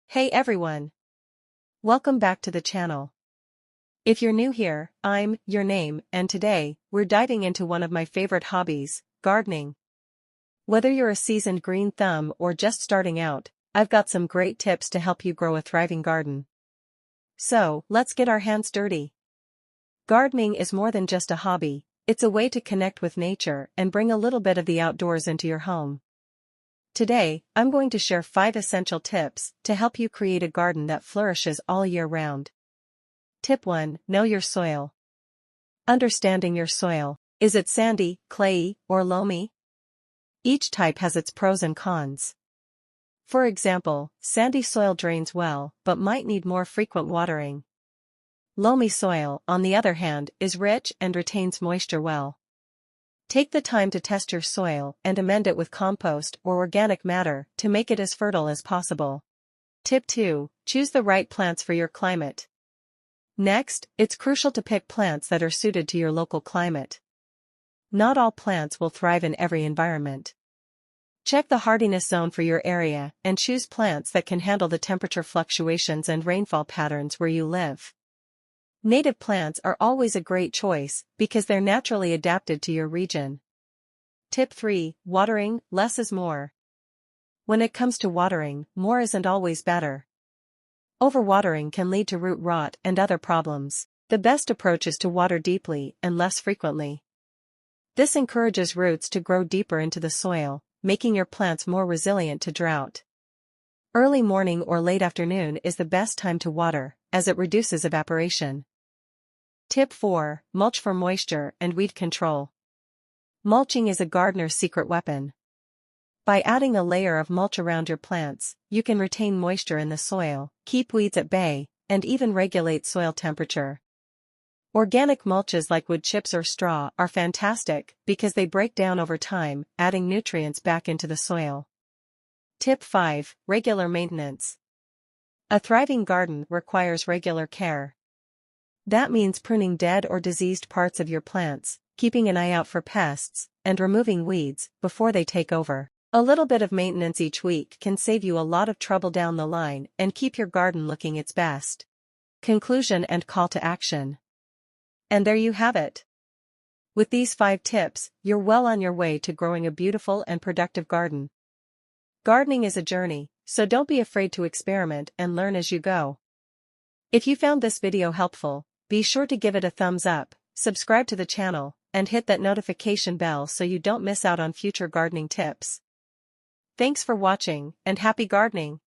Hey everyone! Welcome back to the channel. If you're new here, I'm Your Name, and today, we're diving into one of my favorite hobbies, gardening. Whether you're a seasoned green thumb or just starting out, I've got some great tips to help you grow a thriving garden. So, let's get our hands dirty. Gardening is more than just a hobby, it's a way to connect with nature and bring a little bit of the outdoors into your home. Today, I'm going to share 5 essential tips to help you create a garden that flourishes all year round. Tip 1. Know your soil. Understanding your soil. Is it sandy, clayey, or loamy? Each type has its pros and cons. For example, sandy soil drains well, but might need more frequent watering. Loamy soil, on the other hand, is rich and retains moisture well. Take the time to test your soil and amend it with compost or organic matter to make it as fertile as possible. Tip 2. Choose the right plants for your climate. Next, it's crucial to pick plants that are suited to your local climate. Not all plants will thrive in every environment. Check the hardiness zone for your area and choose plants that can handle the temperature fluctuations and rainfall patterns where you live. Native plants are always a great choice because they're naturally adapted to your region. Tip 3. Watering, less is more. When it comes to watering, more isn't always better. Overwatering can lead to root rot and other problems. The best approach is to water deeply and less frequently. This encourages roots to grow deeper into the soil, making your plants more resilient to drought. Early morning or late afternoon is the best time to water, as it reduces evaporation. Tip 4. Mulch for moisture and weed control. Mulching is a gardener's secret weapon. By adding a layer of mulch around your plants, you can retain moisture in the soil, keep weeds at bay, and even regulate soil temperature. Organic mulches like wood chips or straw are fantastic because they break down over time, adding nutrients back into the soil. Tip 5. Regular maintenance. A thriving garden requires regular care. That means pruning dead or diseased parts of your plants, keeping an eye out for pests, and removing weeds before they take over. A little bit of maintenance each week can save you a lot of trouble down the line and keep your garden looking its best. Conclusion and call to action. And there you have it. With these 5 tips, you're well on your way to growing a beautiful and productive garden. Gardening is a journey, so don't be afraid to experiment and learn as you go. If you found this video helpful, be sure to give it a thumbs up, subscribe to the channel, and hit that notification bell so you don't miss out on future gardening tips. Thanks for watching, and happy gardening!